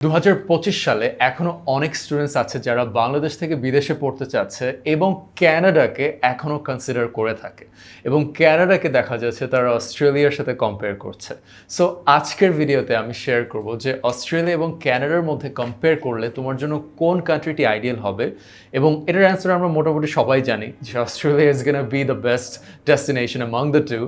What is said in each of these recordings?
2025 সালে এখনো অনেক স্টুডেন্টস আছে যারা বাংলাদেশ থেকে বিদেশে পড়তে চাচ্ছে এবং ক্যানাডাকে এখনো কনসিডার করে থাকে এবং ক্যানাডাকে দেখা যাচ্ছে তারা অস্ট্রেলিয়ার সাথে কম্পেয়ার করছে। সো আজকের ভিডিওতে আমি শেয়ার করব যে অস্ট্রেলিয়া এবং ক্যানাডার মধ্যে কম্পেয়ার করলে তোমার জন্য কোন কান্ট্রিটি আইডিয়াল হবে, এবং এটার অ্যান্সার আমরা মোটামুটি সবাই জানি যে Australia is gonna be the best destination among the two.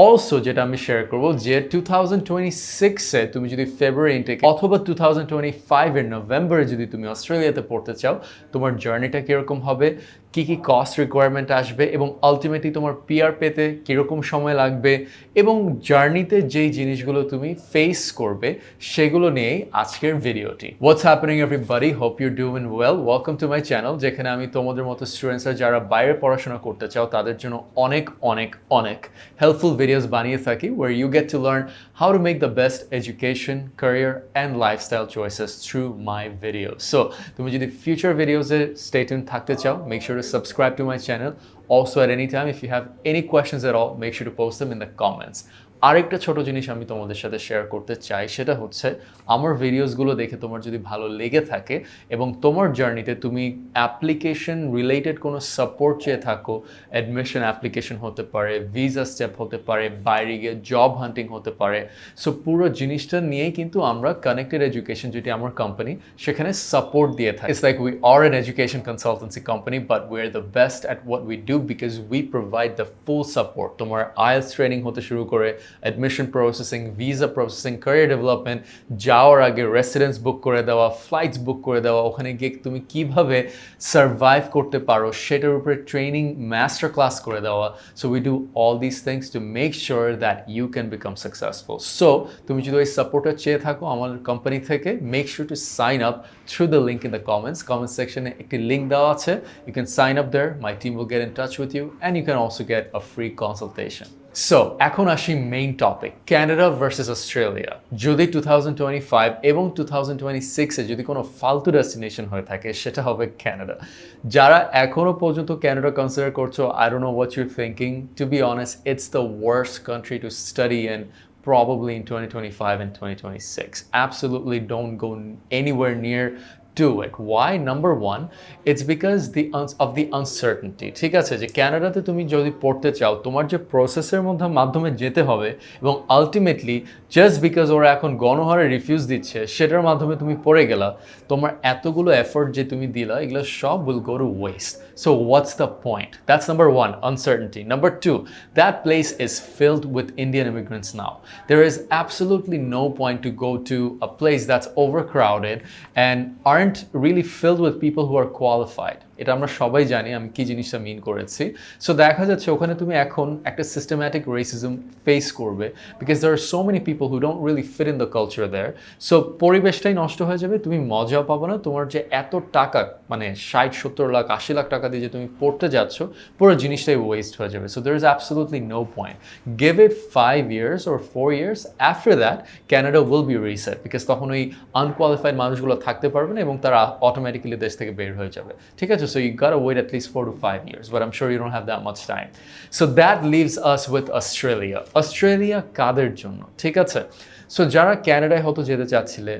Also যেটা আমি শেয়ার করবো যে 2026-এ তুমি যদি ফেব্রুয়ারি ইনটেক অথবা 2025-এর নভেম্বরে যদি তুমি অস্ট্রেলিয়াতে পড়তে চাও, তোমার জার্নিটা কীরকম হবে, কী কী কস্ট রিকোয়ারমেন্ট আসবে এবং আলটিমেটলি তোমার পিআর পেতে কীরকম সময় লাগবে এবং জার্নিতে যেই জিনিসগুলো তুমি ফেস করবে সেগুলো নিয়েই আজকের ভিডিওটি। What's happening everybody, hope you doing well. Welcome to my channel, যেখানে আমি তোমাদের মতো স্টুডেন্টসরা যারা বাইরে পড়াশোনা করতে চাও তাদের জন্য অনেক অনেক অনেক হেল্পফুল ভিডিওস বানিয়ে থাকি, where you get to learn how to make the best education, career and lifestyle choices through my videos. So তুমি যদি future videos-এ stay tuned থাকতে চাও, make sure to subscribe to my channel. Also at any time, if you have any questions at all, make sure to post them in the comments. আরেকটা ছোট জিনিস আমি তোমাদের সাথে শেয়ার করতে চাই, সেটা হচ্ছে আমার ভিডিওসগুলো দেখে তোমার যদি ভালো লেগে থাকে এবং তোমার জার্নিতে তুমি অ্যাপ্লিকেশন রিলেটেড কোনো সাপোর্ট চেয়ে থাকো, অ্যাডমিশন অ্যাপ্লিকেশন হতে পারে, ভিসা স্টেপ হতে পারে, বাইরে গিয়ে জব হান্টিং হতে পারে, সো পুরো জিনিসটা নিয়েই কিন্তু আমরা কানেক্টেড এডুকেশন, যেটি আমার কোম্পানি, সেখানে সাপোর্ট দিয়ে থাকি। It's like we are an education consultancy company, but we are the best at what we do because we provide the full support. তোমার আইএলটিএস ট্রেনিং হতে শুরু করে admission processing, visa processing, career development, যাওয়ার আগে residence বুক করে দেওয়া, flights বুক করে দেওয়া, ওখানে গিয়ে তুমি কীভাবে সার্ভাইভ করতে পারো সেটার উপরে ট্রেনিং মাস্টার ক্লাস করে দেওয়া। So we do all this things to make sure that you can become successful. So তুমি যদি ওই সাপোর্টটা চেয়ে থাকো আমাদের কোম্পানি থেকে, make sure to sign up through the link in the comment সেকশনে একটি লিঙ্ক দেওয়া আছে। You can sign up there, my team will get in touch with you and you can also get a free consultation. So এখন আসি main topic, Canada versus Australia. যদি 2025 এবং 2026-এ যদি কোনো ফালতু ডেস্টিনেশন হয়ে থাকে, সেটা হবে ক্যানাডা। যারা এখনও পর্যন্ত ক্যানাডা কনসিডার করছো, I don't know what you're thinking. To be honest, it's the worst country to study in probably in 2025 and 2026. Absolutely don't go anywhere near do it. Why? Number one, it's because of the uncertainty. ঠিক আছে, যে ক্যানাডাতে তুমি যদি পড়তে চাও, তোমার যে প্রসেসের মাধ্যমে যেতে হবে এবং আলটিমেটলি জাস্ট বিকজ ওরা এখন গণহারে রিফিউজ দিচ্ছে সেটার মাধ্যমে তুমি পড়ে গেলা, তোমার এতগুলো এফোর্ট যে তুমি দিলা, এগুলো সব will go to waste. So what's the point? That's number one, uncertainty. Number two, that place is filled with Indian immigrants now. There is absolutely no point to go to a place that's overcrowded and aren't really filled with people who are qualified. এটা আমরা সবাই জানি আমি কি জিনিসটা মিন করেছি। So দেখা যাচ্ছে ওখানে তুমি এখন একটা সিস্টেম্যাটিক রেসিজম ফেস করবে because there are so many people who don't really fit in the culture there. So পরিবেশটাই নষ্ট হয়ে যাবে, তুমি মজাও পাবো না, তোমার যে এত টাকা মানে 60-70 লাখ 80 লাখ টাকা দিয়ে যে তুমি পড়তে যাচ্ছ, পুরো জিনিসটাই ওয়েস্ট হয়ে যাবে। So there is absolutely no point. Give it 5 years or 4 years, after that Canada will be reset because তখন ওই আনকোয়ালিফাইড মানুষগুলো থাকতে পারবে না এবং তারা অটোমেটিক্যালি দেশ থেকে বের হয়ে যাবে। ঠিক আছে, so you gotta wait at least 4 to 5 years, but I'm sure you don't have that much time. So that leaves us with Australia. Australia কাদের জন্য? ঠিক আছে, সো যারা ক্যানাডায় হয়তো যেতে চাচ্ছিলে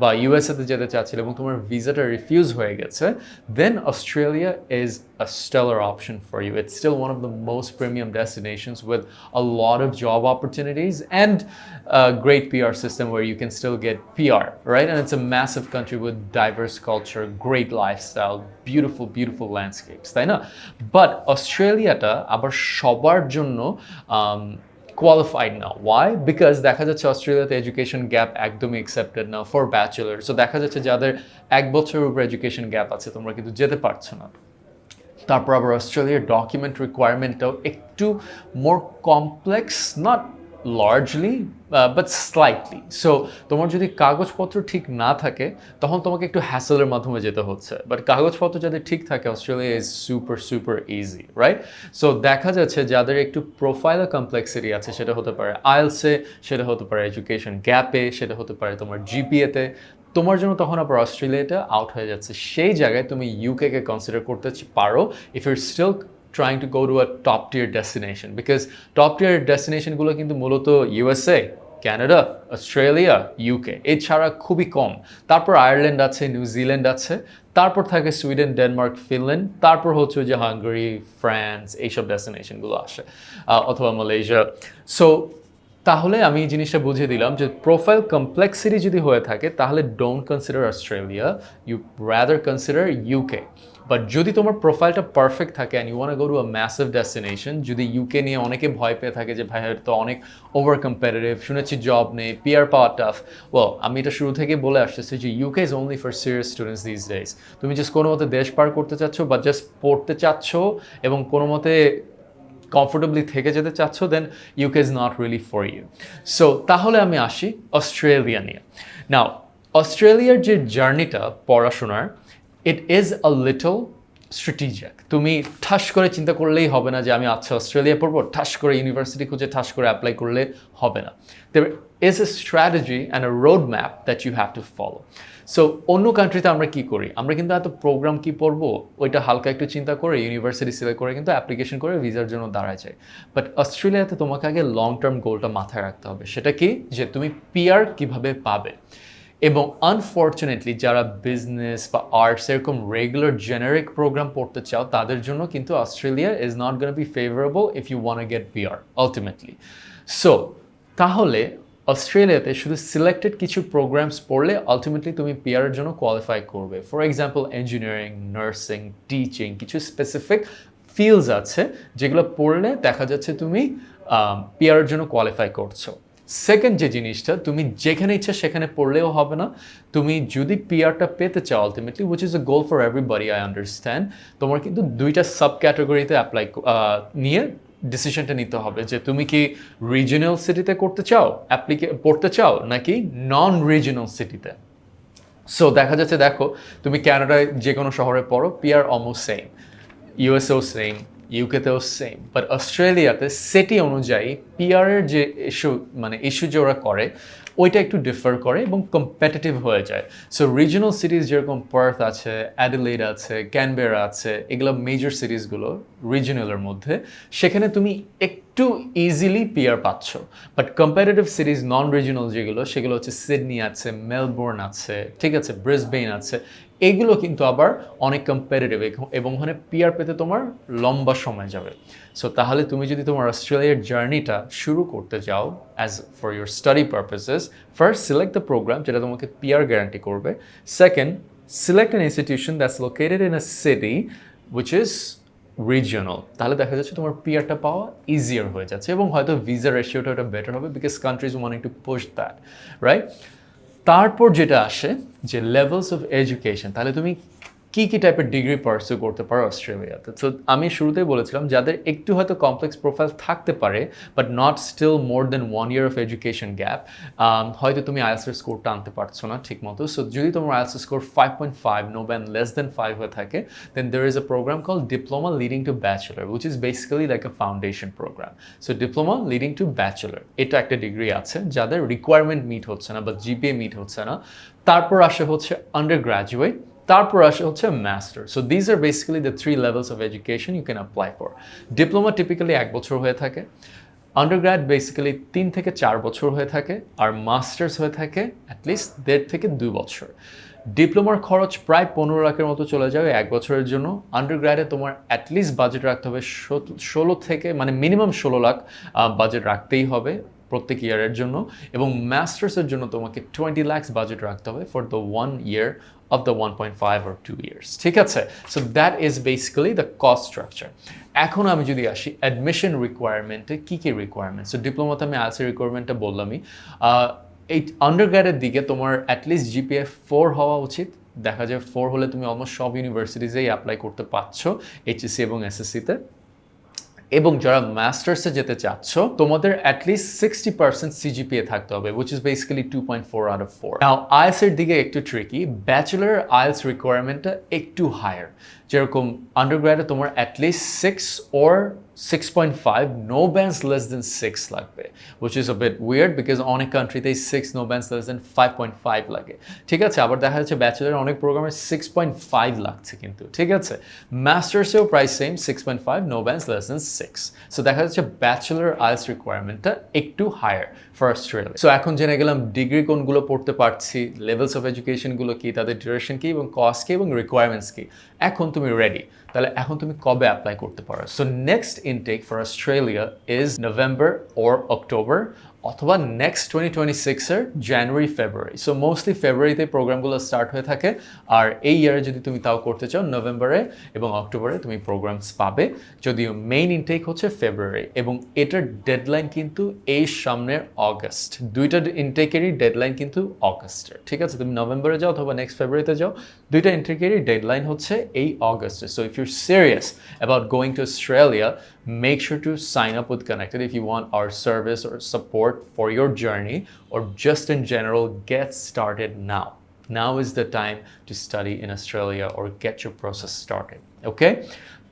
বা ইউএসএতে যেতে চাচ্ছিলে এবং তোমার ভিসাটা রিফিউজ হয়ে গেছে, then Australia is a stellar option for you. It's still one of the most premium destinations with a lot of job opportunities and a great PR system where you can still get PR, right? And it's a massive country with diverse culture, great lifestyle, beautiful, beautiful landscapes, তাই না? But অস্ট্রেলিয়াটা আবার সবার জন্য qualified now. Why? Because দেখা যাচ্ছে অস্ট্রেলিয়াতে education gap একদমই accepted না ফর ব্যাচেলার। সো দেখা যাচ্ছে যাদের 1 বছরের উপর এডুকেশন গ্যাপ আছে, তোমরা কিন্তু যেতে পারছো না। তারপর আবার অস্ট্রেলিয়ার ডকুমেন্ট রিকোয়ারমেন্টটাও একটু মোর complex, not largely but slightly. So তোমার যদি কাগজপত্র ঠিক না থাকে তখন তোমাকে একটু হ্যাসেলের মাধ্যমে যেতে হচ্ছে, বাট কাগজপত্র যাদের ঠিক থাকে Australia is super super easy, right? So দেখা যাচ্ছে যাদের একটু প্রোফাইলে কমপ্লেক্সিটি আছে, সেটা হতে পারে আইএলটিএসে, সেটা হতে পারে এডুকেশন গ্যাপে, সেটা হতে পারে তোমার জিপিএতে, তোমার জন্য তখন আবার অস্ট্রেলিয়াটা আউট হয়ে যাচ্ছে। সেই জায়গায় তুমি ইউকেকে কনসিডার করতে পারো if you're still trying to go to a top tier destination, because top tier destination গুলো কিন্তু মূলত USA, কানাডা, অস্ট্রেলিয়া, ইউকে, এছাড়া খুবই কম। তারপর আয়ারল্যান্ড আছে, নিউজিল্যান্ড আছে, তারপর থাকে সুইডেন, ডেনমার্ক, ফিনল্যান্ড, তারপর হচ্ছে যে হাঙ্গেরি, ফ্রান্স, এইসব ডেস্টিনেশনগুলো আসে, অথবা মালয়েশিয়া। সো তাহলে আমি এই জিনিসটা বুঝিয়ে দিলাম যে প্রোফাইল কমপ্লেক্সিটি যদি হয়ে থাকে তাহলে don't consider Australia, you rather consider UK. But যদি তোমার প্রোফাইলটা পারফেক্ট থাকে and you want go to a massive destination, যদি ইউকে নিয়ে অনেকে ভয় পেয়ে থাকে যে ভাই তো অনেক ওভার কম্পিটিটিভ, শুনেছি জব নেই, পিআর পাওয়া টাফ, ওয়েল আমি এটা শুরু থেকে বলে আসতেছি যে UK is only for serious students this days. তুমি জাস্ট কোনো মতে দেশ পার করতে চাচ্ছ বা জাস্ট পড়তে চাচ্ছ এবং কোনো মতে কমফোর্টেবলি থেকে যেতে চাচ্ছ, then UK is not really for you. So তাহলে আমি আসি অস্ট্রেলিয়া নিয়ে। নাও অস্ট্রেলিয়ার যে জার্নিটা পড়াশোনার, it is a little strategic. তুমি ঠাস করে চিন্তা করলেই হবে না যে আমি আচ্ছা অস্ট্রেলিয়া পড়বো, ঠাস করে ইউনিভার্সিটি খুঁজে ঠাস করে অ্যাপ্লাই করলে হবে না। There is a strategy and a road map that you have to follow. So অন্য কান্ট্রিতে আমরা কি করি, আমরা কিন্তু এত প্রোগ্রাম কি পড়বো ওইটা হালকা একটু চিন্তা করে ইউনিভার্সিটি সিলেক্ট করে কিন্তু অ্যাপ্লিকেশন করে ভিসার জন্য দাঁড়ায় যায়। বাট অস্ট্রেলিয়াতে তোমাকে আগে লং টার্ম গোলটা মাথায় রাখতে হবে। সেটা কি, যে তুমি পিআর কিভাবে পাবে। এবং আনফর্চুনেটলি যারা বিজনেস বা আর্টস এরকম রেগুলার জেনারিক প্রোগ্রাম পড়তে চাও তাদের জন্য কিন্তু Australia is not gonna be favourable if you want get PR ultimately. So তাহলে অস্ট্রেলিয়াতে শুধু সিলেক্টেড কিছু প্রোগ্রামস পড়লে আলটিমেটলি তুমি পিআরের জন্য কোয়ালিফাই করবে। For example engineering, nursing, teaching, কিছু স্পেসিফিক ফিল্ডস আছে যেগুলো পড়লে দেখা যাচ্ছে তুমি পিআরের জন্য কোয়ালিফাই করছো। সেকেন্ড যে জিনিসটা, তুমি যেখানে ইচ্ছা সেখানে পড়লেও হবে না। তুমি যদি পিআরটা পেতে চাও ultimately, which is a goal for everybody, I understand, তোমার কিন্তু দুইটা সাব ক্যাটাগরিতে অ্যাপ্লাই নিয়ে ডিসিশনটা নিতে হবে যে তুমি কি রিজিনাল সিটিতে করতে চাও, পড়তে চাও, নাকি নন রিজিনাল সিটিতে। সো দেখা যাচ্ছে, দেখো তুমি কানাডায় যে কোনো শহরে পড়ো, পিআর অলমোস্ট সেম, ইউএসএও সেম, ইউকেতেও সেম, বাট অস্ট্রেলিয়াতে সিটি অনুযায়ী পিআরের যে ইস্যু যে ওরা করে ওইটা একটু ডিফার করে এবং কম্পিটিটিভ হয়ে যায়। সো রিজিনাল সিটিজ যেরকম পার্থ আছে, অ্যাডিলেড আছে, ক্যানবেরা আছে, এগুলো মেজর সিটিজগুলো রিজিনালের মধ্যে, সেখানে তুমি একটু ইজিলি পিআর পাচ্ছ। বাট কম্পিটিটিভ সিটিজ নন রিজিনাল যেগুলো, সেগুলো হচ্ছে সিডনি আছে, মেলবোর্ন আছে, ঠিক আছে, ব্রিসবেন আছে, এগুলো কিন্তু আবার অনেক কম্পিটিটিভ এবং ওখানে পিআর পেতে তোমার লম্বা সময় যাবে। সো তাহলে তুমি যদি তোমার অস্ট্রেলিয়ার জার্নিটা শুরু করতে চাও as for your study purposes, first select the program যেটা তোমাকে পিআর গ্যারান্টি করবে। Second, select an institution that's located in a city which is regional. তাহলে দেখা যাচ্ছে তোমার পিআরটা পাওয়া ইজিয়ার হয়ে যাচ্ছে এবং হয়তো ভিসা রেশিওটা ওটা বেটার হবে because countries wanting to push that, right? তারপর যেটা আসে যে লেভেলস অফ এডুকেশন, তাহলে তুমি কী কী টাইপের ডিগ্রি পারসিউ করতে পারো অস্ট্রেলিয়াতে। তো আমি শুরুতেই বলেছিলাম যাদের একটু হয়তো কমপ্লেক্স প্রোফাইল থাকতে পারে but not still more than 1 year of education gap, হয়তো তুমি আইএলটিএস স্কোরটা আনতে পারছো না ঠিক মতো। সো যদি তোমার IELTS score 5.5 no band less than 5 হয়ে থাকে, দেন there is a program called diploma leading to bachelor which is basically like a foundation program. So diploma leading to bachelor, এটা একটা ডিগ্রি আছে যাদের রিকোয়ারমেন্ট মিট হচ্ছে না বা জিপিএ মিট হচ্ছে না। তারপর আসে হচ্ছে আন্ডার গ্র্যাজুয়েট, তারপর আসে হচ্ছে master. So these are basically the 3 levels of education you can apply for. Diploma typically 1 বছর হয়ে থাকে, আন্ডারগ্র্যাড বেসিক্যালি 3 থেকে 4 বছর হয়ে থাকে, আর মাস্টার্স হয়ে থাকে অ্যাটলিস্ট 1.5 থেকে 2 বছর। ডিপ্লোমার খরচ প্রায় 15 লাখের মতো চলে যাবে 1 বছরের জন্য। আন্ডারগ্র্যাডে তোমার অ্যাটলিস্ট বাজেট রাখতে হবে 16 থেকে, মানে মিনিমাম 16 লাখ বাজেট রাখতেই হবে প্রত্যেক ইয়ারের জন্য, এবং মাস্টার্সের জন্য তোমাকে 20 lakhs বাজেট রাখতে হবে for the 1 year of the 1.5 or 2 years, ঠিক আছে? So that is basically the cost structure. এখন আমি যদি আসি অ্যাডমিশন রিকোয়ারমেন্টে কী কী রিকোয়ারমেন্ট। সো ডিপ্লোমাতে আমি আইএলটিএস রিকোয়ারমেন্টটা বললামই। এই আন্ডারগ্র্যাডের দিকে তোমার অ্যাটলিস্ট জিপিএ 4 হওয়া উচিত। দেখা যায় 4 হলে তুমি অলমোস্ট সব ইউনিভার্সিটিজেই অ্যাপ্লাই করতে পারছো এইচএসসি এবং এসএসসিতে। এবং যারা মাস্টার্সে যেতে চাচ্ছ তোমাদের অ্যাটলিস্ট 60% সিজিপিএ থাকতে হবে, which is basically 2.4 out of 4। Now IELTS এর দিকে একটু ট্রিকি, ব্যাচেলর আইএলটিএস রিকোয়ারমেন্টটা একটু হায়ার। যেরকম আন্ডারগ্র্যাডে তোমার at least 6 or 6.5, no bands less than 6 লাগবে, which is a bit weird because অনেক কান্ট্রিতেই 6, no bands less than 5.5 লাগে। ঠিক আছে, আবার দেখা যাচ্ছে ব্যাচেলর অনেক প্রোগ্রামে 6.5 লাগছে কিন্তু, ঠিক আছে। মাস্টার্সেও প্রায় same 6.5, no bands less than 6। So দেখা যাচ্ছে ব্যাচেলর আইএলটিএস রিকোয়ারমেন্টটা একটু হায়ার ফর অস্ট্রেলিয়া। সো এখন জেনে গেলাম ডিগ্রি কোনগুলো পড়তে পারছি, লেভেলস অফ এডুকেশনগুলো কি, তাদের ডিউরেশন কি এবং কস্ট কি এবং রিকোয়ারমেন্টস কি। এখন তুমি রেডি, তাহলে এখন তুমি কবে অ্যাপ্লাই করতে পারো? So next intake for Australia is November or October, অথবা নেক্সট 2026-এর জানুয়ারি ফেব্রুয়ারি। সো মোস্টলি ফেব্রুয়ারিতে প্রোগ্রামগুলো স্টার্ট হয়ে থাকে, আর এই ইয়ারে যদি তুমি তাও করতে চাও নভেম্বরে এবং অক্টোবরে তুমি প্রোগ্রামস পাবে, যদিও মেইন ইনটেক হচ্ছে ফেব্রুয়ারি এবং এটার ডেডলাইন কিন্তু এই সামনের অগস্ট। দুইটা ইনটেকেরই ডেডলাইন কিন্তু অগস্টের, ঠিক আছে। তুমি নভেম্বরে যাও অথবা নেক্সট ফেব্রুয়ারিতে যাও, দুইটা ইনটেকেরই ডেডলাইন হচ্ছে এই অগস্টে। So if you're serious about going to Australia, make sure to sign up with Connected if you want our service or support for your journey, or just in general, get started now. Now is the time to study in Australia or get your process started, okay?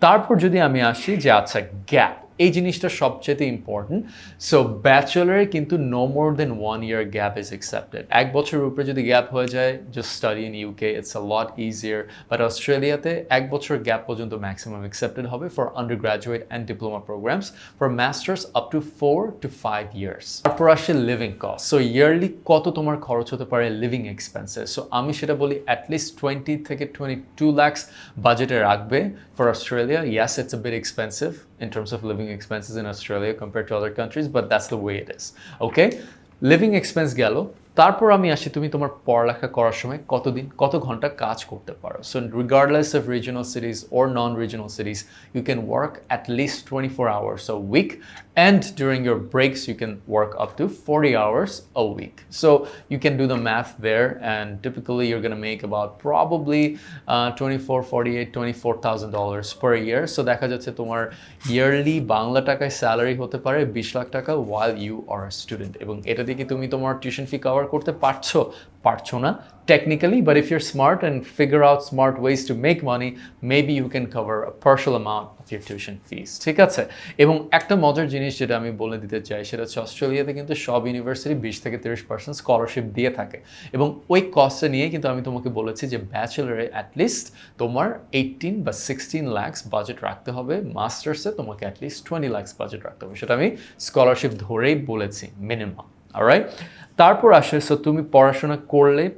তারপর যদি আমি আসি যে আচ্ছা gap, এই জিনিসটা সবচেয়ে important. So ব্যাচেলরে কিন্তু no more than 1 year gap is accepted. এক বছরের উপরে যদি গ্যাপ হয়ে যায়, just study in UK, it's a lot easier. But অস্ট্রেলিয়াতে এক বছর গ্যাপ পর্যন্ত ম্যাক্সিমাম অ্যাকসেপ্টেড হবে for undergraduate and diploma programs, for masters up to 4 to 5 years। তারপর আসে লিভিং কস্ট। সো ইয়ারলি কত তোমার খরচ হতে পারে লিভিং এক্সপেন্সেস। সো আমি সেটা বলি অ্যাটলিস্ট 20 থেকে 22 lakhs বাজেটে রাখবে for Australia. Yes, it's a bit expensive in terms of living expenses in Australia compared to other countries, but that's the way it is. Okay? Living expense গেল। তারপর আমি আসি তুমি তোমার পড়ালেখা করার সময় কতদিন কত ঘন্টা কাজ করতে পারো। So regardless of regional সিটিজ or non regional সিটিজ, you can work at least 24 hours a week, and during your breaks you can work up to 40 hours a week. So you can do the math there, and typically you're going to make about probably 24, 48, $24,000 per year. So দেখা যাচ্ছে তোমার yearly Bangla টাকায় salary হতে পারে 20 লাখ টাকা while you are a student, এবং এটা দিয়ে কি তুমি তোমার টিউশন ফি কভার করতে পারছো না technically, but if you're smart and figure out smart ways to make money, maybe you can cover a partial amount of your tuition fees, ঠিক আছে। এবং একটা মজার জিনিস যেটা আমি বলে দিতে চাই, সেটা হচ্ছে অস্ট্রেলিয়াতে কিন্তু সব ইউনিভার্সিটি 20 থেকে 30% স্কলারশিপ দিয়ে থাকে, এবং ওই কস্টটা নিয়ে কিন্তু আমি তোমাকে বলেছি যে ব্যাচেলরে অ্যাটলিস্ট তোমার 18 বা 16 lakhs বাজেট রাখতে হবে, মাস্টার্সে তোমাকে অ্যাটলিস্ট 20 lakhs বাজেট রাখতে হবে। সেটা আমি স্কলারশিপ ধরেই বলেছি মিনিমাম, অলরাইট। তারপর আসে, সো তুমি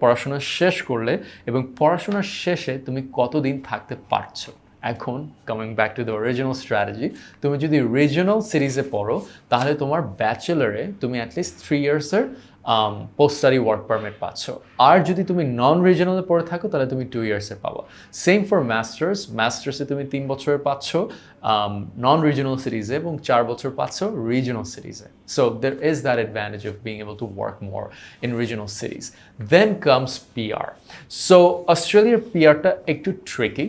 পড়াশোনা শেষ করলে এবং পড়াশোনার শেষে তুমি কতদিন থাকতে পারছো। এখন coming back to the original strategy, তুমি যদি রিজিওনাল সিরিজে পড়ো তাহলে তোমার ব্যাচেলারে তুমি অ্যাটলিস্ট 3 years-এর পোস্ট স্টাডি ওয়ার্ক পারমিট পাচ্ছ, আর যদি তুমি নন রিজিওনালে পড়ে থাকো তাহলে তুমি 2 years-এর পাবা। সেম ফর মাস্টার্সে তুমি 3 বছরের পাচ্ছ নন রিজিওনাল সিরিজে এবং 4 বছর পাচ্ছ রিজিওনাল সিরিজে। So there is that advantage of being able to work more in regional cities. Then comes PR. So অস্ট্রেলিয়ার পিআরটা একটু ট্রিকি,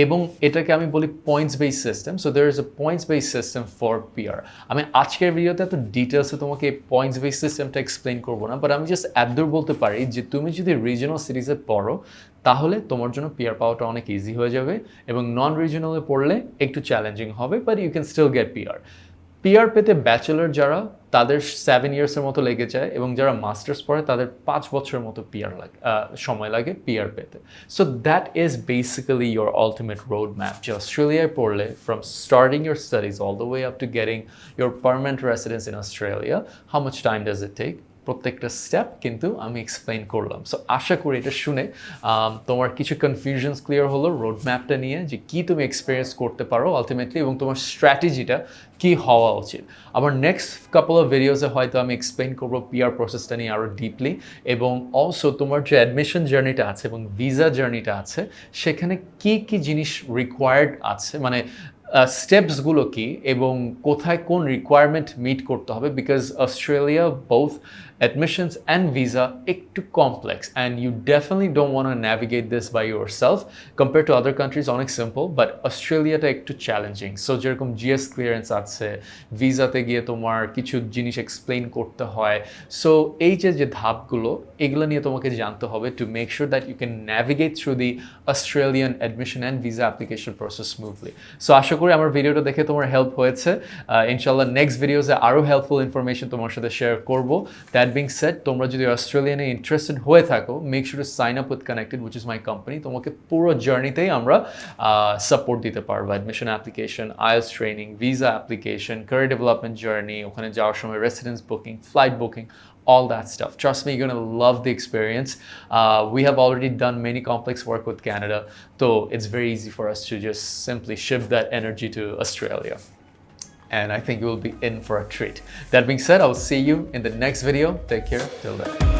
এবং এটাকে আমি বলি points base system. So there is a points base system for PR. আমি আজকের ভিডিওতে এত ডিটেলসে তোমাকে পয়েন্টস বেস সিস্টেমটা এক্সপ্লেন করবো না, বাট আমি জাস্ট এতদূর বলতে পারি যে তুমি যদি রিজিওনাল সিরিজে পড়ো তাহলে তোমার জন্য পিআর পাওয়াটা অনেক ইজি হয়ে যাবে, এবং নন রিজিওনালে পড়লে একটু চ্যালেঞ্জিং হবে, but you can still get PR পেতে ব্যাচেলর যারা তাদের 7 years-এর মতো লেগে যায়, এবং যারা মাস্টার্স পড়ে তাদের 5 বছরের মতো সময় লাগে পিআর পেতে। So that is basically your ultimate road map, যে অস্ট্রেলিয়ায় পড়লে from starting your studies all the way up to getting your permanent residence in Australia, how much time does it take, প্রত্যেকটা স্টেপ কিন্তু আমি explain করলাম। So আশা করি এটা শুনে তোমার কিছু কনফিউশনস ক্লিয়ার হলো রোড ম্যাপটা নিয়ে, যে কি তুমি এক্সপিরিয়েন্স করতে পারো আলটিমেটলি, এবং তোমার স্ট্র্যাটেজিটা কি হওয়া উচিত। আমার নেক্সট কাপল অফ ভিডিওসে হয়তো আমি এক্সপ্লেন করবো পিআর প্রসেসটা নিয়ে আরও ডিপলি, এবং অলসো তোমার যে অ্যাডমিশন জার্নিটা আছে এবং ভিসা জার্নিটা আছে সেখানে কি কি জিনিস রিকোয়ার্ড আছে, মানে স্টেপসগুলো কি এবং কোথায় কোন রিকোয়ারমেন্ট মিট করতে হবে, because Australia both admissions and visa একটু complex and you definitely don't want to navigate this by yourself. Compared to other countries অনেক simple, but অস্ট্রেলিয়াটা একটু চ্যালেঞ্জিং। সো যেরকম জিএস ক্লিয়ারেন্স আছে, ভিসাতে গিয়ে তোমার কিছু জিনিস এক্সপ্লেইন করতে হয়। সো এই যে ধাপগুলো, এগুলো নিয়ে তোমাকে জানতে হবে to make sure that you can navigate through the Australian admission and visa application process smoothly. So আশা করি আমার ভিডিওটা দেখে তোমার হেল্প হয়েছে। ইনশাল্লাহ নেক্সট ভিডিওসে আরও হেল্পফুল ইনফরমেশন তোমার সাথে শেয়ার করবো। দ্যাট বিং সেড, তোমরা যদি অস্ট্রেলিয়ানে ইন্টারেস্টেড হয়ে থাকো, make sure to sign up with connected, which is my company. তোমাকে পুরো জার্নিতেই আমরা সাপোর্ট দিতে পারবো। Admission application, IELTS training, visa application, career development journey, ওখানে যাওয়ার সময় residence booking, flight booking, all that stuff. Trust me, you're gonna love the experience. We have already done many complex work with Canada, so it's very easy for us to just simply shift that energy to Australia. And I think you will be in for a treat. That being said, I will see you in the next video. Take care till then.